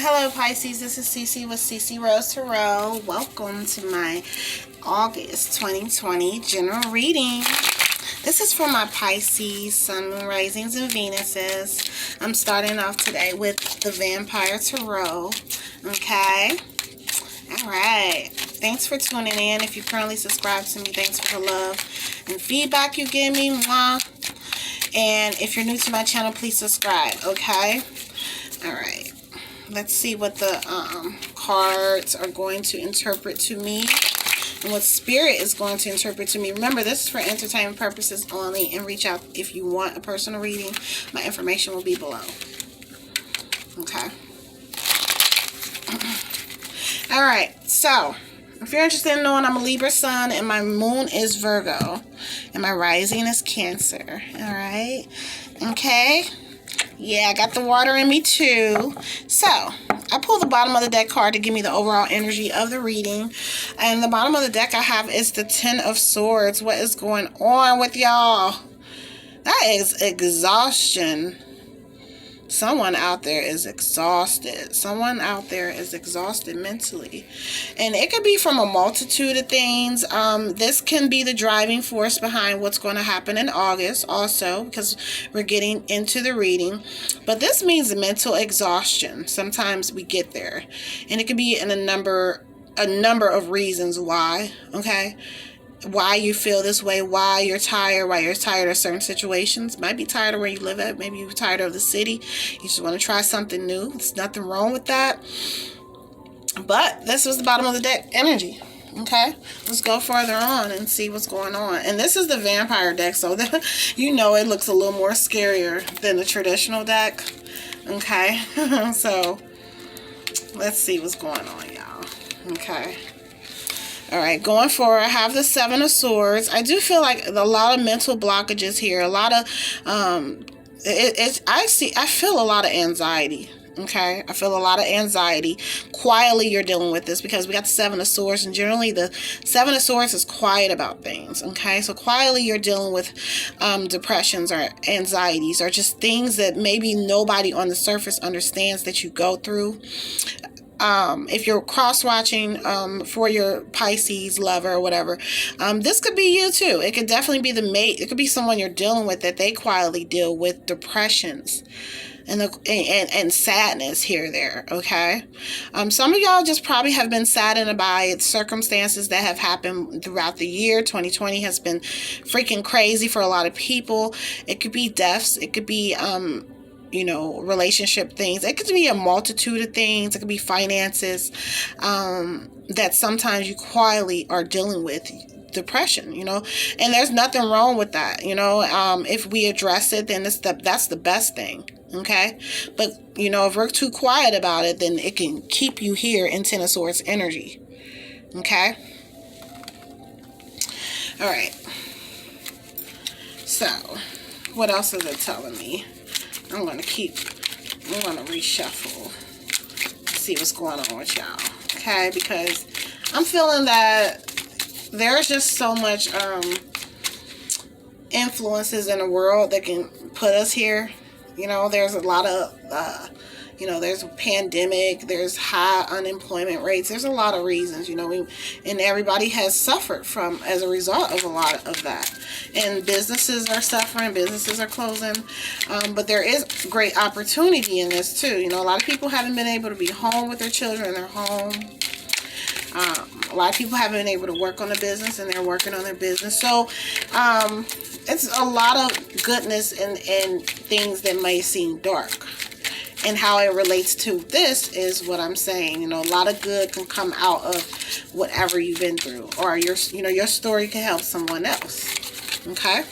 Hello Pisces, this is Cece with IAMCECEROSE Tarot. Welcome to my August 2020 general reading. This is for my Pisces, Sun, Moon, Risings, and Venuses. I'm starting off today with the Vampire Tarot. Okay? Alright. Thanks for tuning in. If you currently subscribe to me, thanks for the love and feedback you give me. Mwah. And if you're new to my channel, please subscribe. Okay? Alright. Let's see what the cards are going to interpret to me and what Spirit is going to interpret to me. Remember, this is for entertainment purposes only, and reach out if you want a personal reading. My information will be below. Okay. Alright, so if you're interested in knowing, I'm a Libra Sun and my Moon is Virgo and my Rising is Cancer. Alright. Okay. Yeah, I got the water in me too. So, I pulled the bottom of the deck card to give me the overall energy of the reading. And the bottom of the deck I have is the Ten of Swords. What is going on with y'all? That is exhaustion. Someone out there is exhausted. Someone out there is exhausted mentally. And it could be from a multitude of things. This can be the driving force behind what's going to happen in August also, because we're getting into the reading. But this means mental exhaustion. Sometimes we get there. And it could be in a number of reasons why. Okay? Why you feel this way, why you're tired of certain situations. Might be tired of where you live at, maybe you're tired of the city, you just want to try something new. There's nothing wrong with that, but this was the bottom of the deck energy. Okay, let's go further on and see what's going on. And this is the vampire deck, so you know it looks a little more scarier than the traditional deck. Okay, so let's see what's going on, y'all. Okay. Alright, going forward, I have the Seven of Swords. I do feel like a lot of mental blockages here. A lot of, I feel a lot of anxiety. Okay, I feel a lot of anxiety. Quietly, you're dealing with this because we got the Seven of Swords, and generally the Seven of Swords is quiet about things. Okay, so quietly you're dealing with depressions or anxieties or just things that maybe nobody on the surface understands that you go through. If you're cross-watching for your Pisces lover or whatever, this could be you too. It could definitely be the mate. It could be someone you're dealing with that they quietly deal with depressions and sadness here or there. Okay, some of y'all just probably have been saddened by circumstances that have happened throughout the year. 2020 has been freaking crazy for a lot of people. It could be deaths. It could be relationship things. It could be a multitude of things. It could be finances that sometimes you quietly are dealing with. Depression, and there's nothing wrong with that. If we address it, then that's the best thing. Okay, but if we're too quiet about it, then it can keep you here in Ten of Swords energy. Okay, all right, so what else is it telling me? I'm going to reshuffle, see what's going on with y'all, okay? Because I'm feeling that there's just so much influences in the world that can put us here. There's a lot of, there's a pandemic, there's high unemployment rates, there's a lot of reasons, and everybody has suffered as a result of a lot of that. And businesses are suffering, businesses are closing, but there is great opportunity in this too. A lot of people haven't been able to be home with their children in their home. A lot of people haven't been able to work on a business, and they're working on their business. So it's a lot of goodness and things that may seem dark. And how it relates to this is what I'm saying. A lot of good can come out of whatever you've been through, or your story can help someone else. Okay.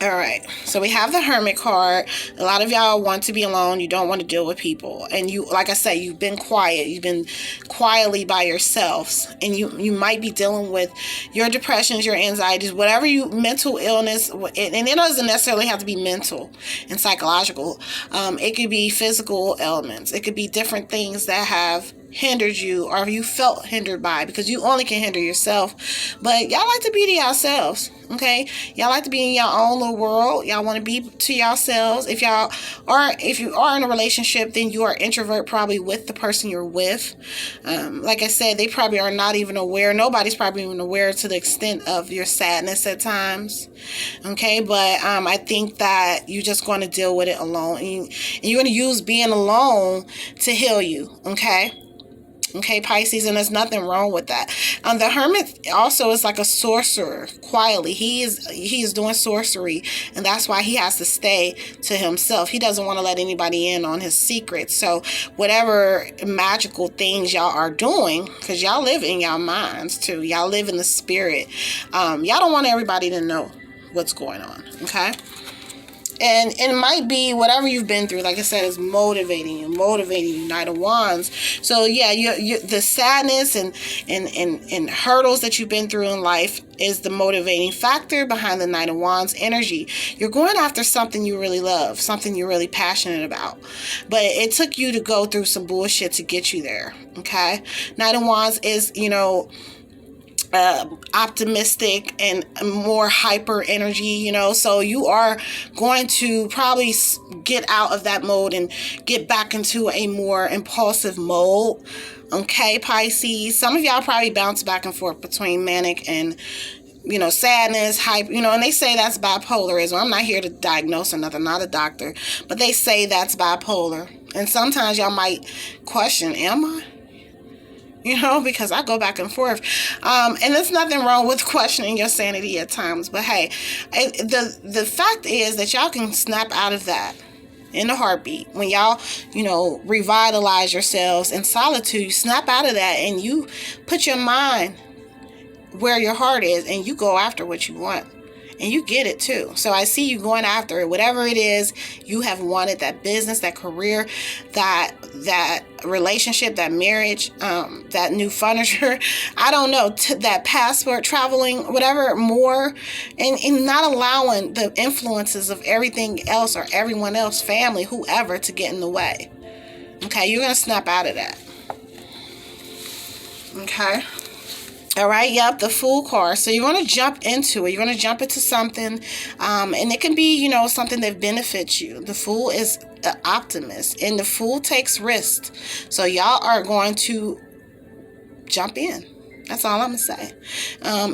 All right. So we have the Hermit card. A lot of y'all want to be alone. You don't want to deal with people, and you, like I said, you've been quiet. You've been quietly by yourselves, and you might be dealing with your depressions, your anxieties, whatever mental illness, and it doesn't necessarily have to be mental and psychological. It could be physical ailments. It could be different things that have hindered you, or you felt hindered by, because you only can hinder yourself. But y'all like to be to yourselves, okay? Y'all like to be in your own little world. Y'all want to be to yourselves. If you are in a relationship, then you are introvert, probably with the person you're with. Like I said, they probably are not even aware. Nobody's probably even aware to the extent of your sadness at times, okay? But I think that you're just going to deal with it alone, and you're going to use being alone to heal you, okay? Okay, Pisces, and there's nothing wrong with that. The Hermit also is like a sorcerer. Quietly, he is doing sorcery, and that's why he has to stay to himself. He doesn't want to let anybody in on his secrets. So whatever magical things y'all are doing, because y'all live in y'all minds too. Y'all live in the spirit. Y'all don't want everybody to know what's going on. Okay. And it might be whatever you've been through, like I said, is motivating you, Knight of Wands. So yeah, you the sadness and hurdles that you've been through in life is the motivating factor behind the Knight of Wands energy. You're going after something you really love, something you're really passionate about. But it took you to go through some bullshit to get you there, okay? Knight of Wands is, optimistic and more hyper energy, so you are going to probably get out of that mode and get back into a more impulsive mode, okay, Pisces? Some of y'all probably bounce back and forth between manic and sadness, hype, and they say that's bipolarism. I'm not here to diagnose or nothing, not a doctor, but they say that's bipolar. And sometimes y'all might question, am I? Because I go back and forth. And there's nothing wrong with questioning your sanity at times. But hey, the fact is that y'all can snap out of that in a heartbeat. When y'all, revitalize yourselves in solitude, you snap out of that and you put your mind where your heart is and you go after what you want. And you get it too. So I see you going after it. Whatever it is you have wanted, that business, that career, that relationship, that marriage, that new furniture, I don't know, that passport, traveling, whatever more, and not allowing the influences of everything else or everyone else, family, whoever, to get in the way. Okay, you're going to snap out of that. Okay. All right, yep, the Fool card. So you're going to jump into it. You're going to jump into something, and it can be, something that benefits you. The Fool is an optimist, and the Fool takes risks. So y'all are going to jump in. That's all I'm going to say.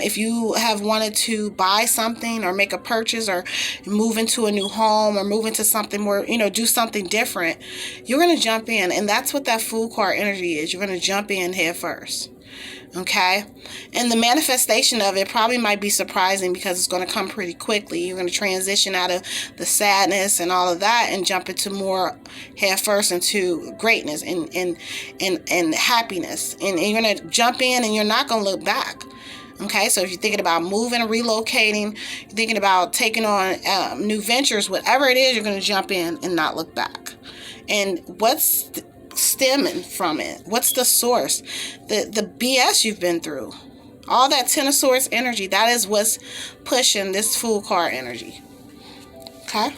If you have wanted to buy something or make a purchase or move into a new home or move into something more, do something different, you're going to jump in. And that's what that Fool card energy is. You're going to jump in head first. Okay, and the manifestation of it probably might be surprising because it's going to come pretty quickly. You're going to transition out of the sadness and all of that and jump into more head first into greatness and happiness. And you're going to jump in and you're not going to look back. Okay, so if you're thinking about moving or relocating, you're thinking about taking on new ventures, whatever it is, you're going to jump in and not look back. And what's stemming from it? What's the source? The BS you've been through. All that Ten of Swords energy, that is what's pushing this Fool card energy. Okay?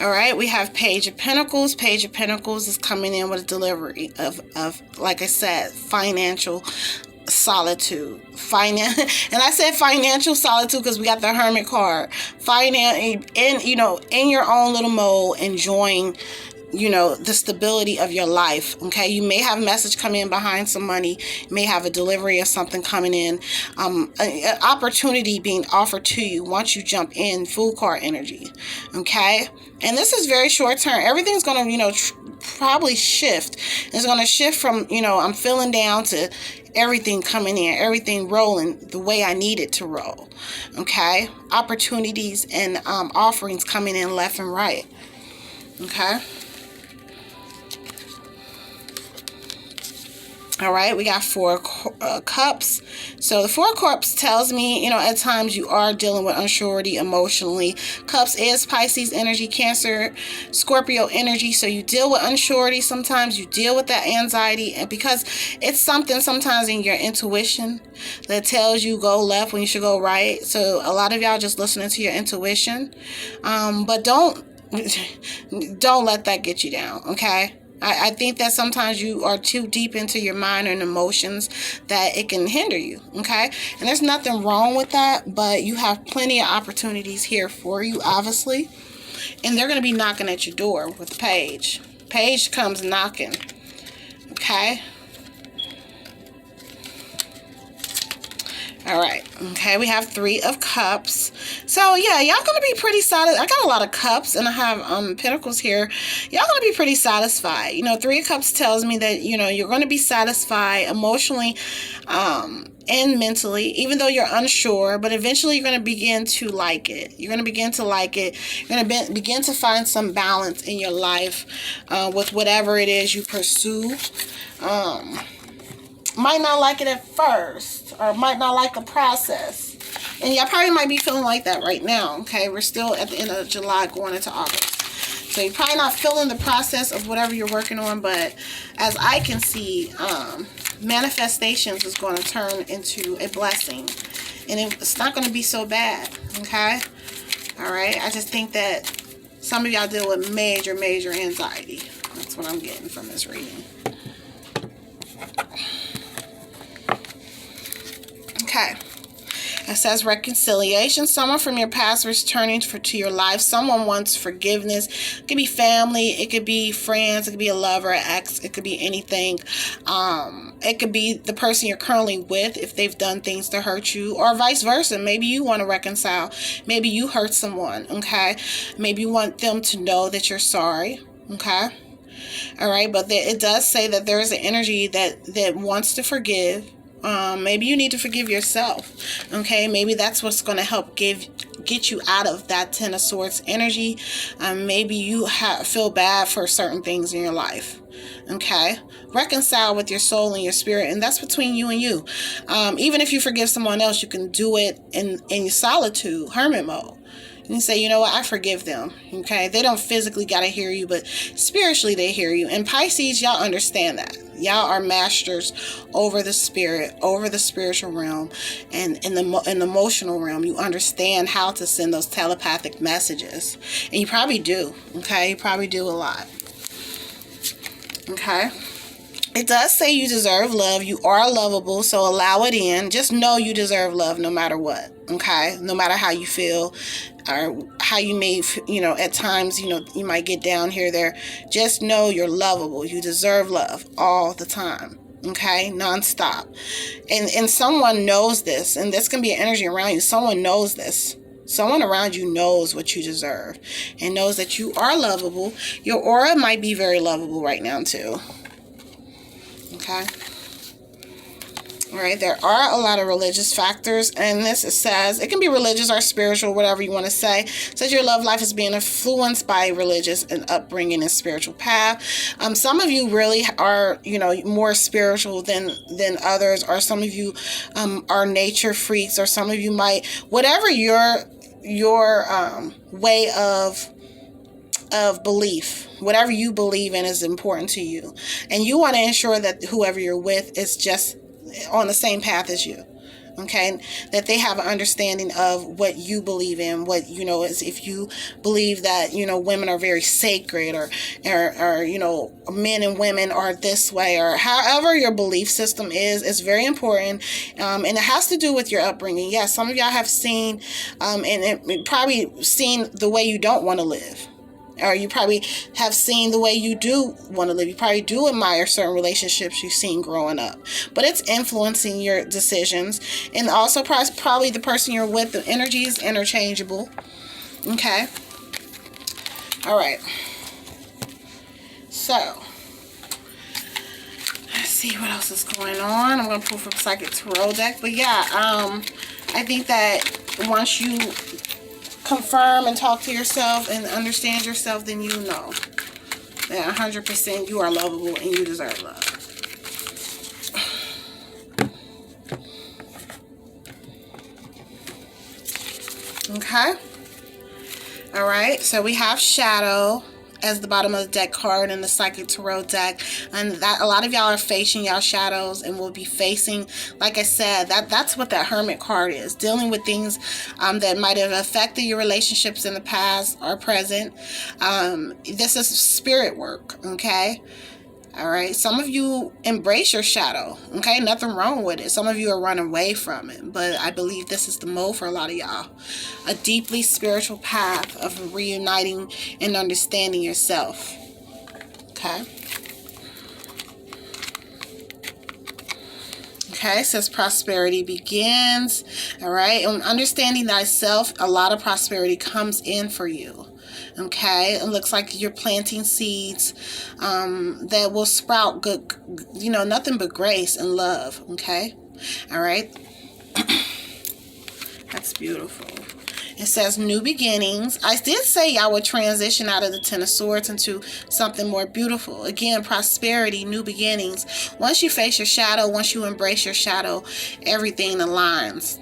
All right, we have Page of Pentacles. Page of Pentacles is coming in with a delivery of like I said, financial solitude. And I said financial solitude because we got the Hermit card. In your own little mode, enjoying the stability of your life. Okay, you may have a message come in behind some money. You may have a delivery of something coming in, an opportunity being offered to you once you jump in. Fool card energy. Okay, and this is very short term. Everything's going to probably shift. It's going to shift from I'm feeling down to everything coming in, everything rolling the way I need it to roll. Okay, opportunities and offerings coming in left and right. Okay. All right, we got Four Cups. So the Four Cups tells me, at times you are dealing with unsurety emotionally. Cups is Pisces energy, Cancer, Scorpio energy. So you deal with unsurety. Sometimes you deal with that anxiety, and because it's something sometimes in your intuition that tells you go left when you should go right. So a lot of y'all just listening to your intuition, but don't let that get you down. Okay. I think that sometimes you are too deep into your mind and emotions that it can hinder you, okay? And there's nothing wrong with that, but you have plenty of opportunities here for you, obviously. And they're going to be knocking at your door with the page. Page comes knocking, okay? All right. Okay, we have 3 of Cups. So, yeah, y'all going to be pretty satisfied. I got a lot of Cups, and I have Pentacles here. Y'all going to be pretty satisfied. You know, 3 of Cups tells me that, you know, you're going to be satisfied emotionally and mentally, even though you're unsure. But eventually, you're going to begin to like it. You're going to begin to like it. You're going to begin to find some balance in your life with whatever it is you pursue. Might not like it at first, or might not like the process. And y'all probably might be feeling like that right now, okay? We're still at the end of July going into August. So you're probably not feeling the process of whatever you're working on, but as I can see, manifestations is going to turn into a blessing. And it's not going to be so bad, okay? All right? I just think that some of y'all deal with major, major anxiety. That's what I'm getting from this reading. Okay, it says reconciliation. Someone from your past returning to your life. Someone wants forgiveness. It could be family. It could be friends. It could be a lover, an ex. It could be anything. It could be the person you're currently with if they've done things to hurt you, or vice versa. Maybe you want to reconcile. Maybe you hurt someone, okay? Maybe you want them to know that you're sorry, okay? All right, but it does say that there is an energy that wants to forgive. Maybe you need to forgive yourself, okay? Maybe that's what's going to help get you out of that 10 of Swords energy. Maybe you feel bad for certain things in your life, okay? Reconcile with your soul and your spirit, and that's between you and you. Even if you forgive someone else, you can do it in solitude, hermit mode. And say, you know what, I forgive them, okay? They don't physically got to hear you, but spiritually they hear you. And Pisces, y'all understand that. Y'all are masters over the spirit, over the spiritual realm, and in the emotional realm. You understand how to send those telepathic messages. And you probably do, okay? You probably do a lot, okay? It does say you deserve love. You are lovable, so allow it in. Just know you deserve love no matter what, okay? No matter how you feel or how you may, you know, at times, you know, you might get down here, there. Just know you're lovable. You deserve love all the time, okay? Nonstop. And someone knows this, and this can be an energy around you. Someone knows this. Someone around you knows what you deserve and knows that you are lovable. Your aura might be very lovable right now, too. Okay. All right. There are a lot of religious factors in this. It says it can be religious or spiritual, whatever you want to say. It says your love life is being influenced by religious and upbringing and spiritual path. Some of you really are, you know, more spiritual than others, or some of you are nature freaks, or some of you might, whatever your way of belief, whatever you believe in is important to you, and you want to ensure that whoever you're with is just on the same path as you, okay? That they have an understanding of what you believe in, what, you know, is, if you believe that, you know, women are very sacred, or you know, men and women are this way, or however your belief system is very important. And it has to do with your upbringing. Yes, some of y'all have seen and probably seen the way you don't want to live. Or you probably have seen the way you do want to live. You probably do admire certain relationships you've seen growing up. But it's influencing your decisions. And also probably the person you're with, the energy is interchangeable. Okay. All right. So, let's see what else is going on. I'm going to pull from Psychic Tarot deck. But yeah, I think that once you confirm and talk to yourself and understand yourself, then you know that 100% you are lovable and you deserve love. Okay. All right. So we have shadow. as the bottom of the deck card in the Psychic Tarot deck, and that a lot of y'all are facing y'all shadows and will be facing, like I said, that's what that Hermit card is, dealing with things that might have affected your relationships in the past or present. This is spirit work, okay? All right, some of you embrace your shadow, okay? Nothing wrong with it. Some of you are running away from it, but I believe this is the mode for a lot of y'all. A deeply spiritual path of reuniting and understanding yourself, okay? Okay, it says prosperity begins, all right? And understanding thyself, a lot of prosperity comes in for you. Okay, it looks like you're planting seeds that will sprout good, you know, nothing but grace and love. Okay, all right. That's beautiful. It says new beginnings. I did say y'all would transition out of the Ten of Swords into something more beautiful. Again, prosperity, new beginnings. Once you face your shadow, once you embrace your shadow, everything aligns.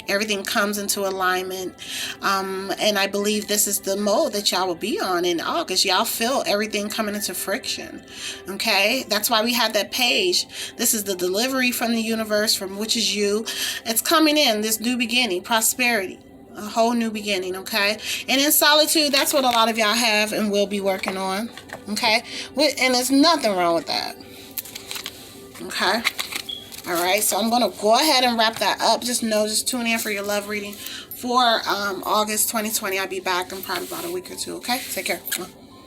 Everything comes into alignment. And I believe this is the mode that y'all will be on in August. Y'all feel everything coming into friction. Okay? That's why we have that page. This is the delivery from the universe, from which is you. It's coming in, this new beginning, prosperity. A whole new beginning, okay? And in solitude, that's what a lot of y'all have and will be working on. Okay? And there's nothing wrong with that. Okay? Alright, so I'm going to go ahead and wrap that up. Just tune in for your love reading for August 2020. I'll be back in probably about a week or two, okay? Take care.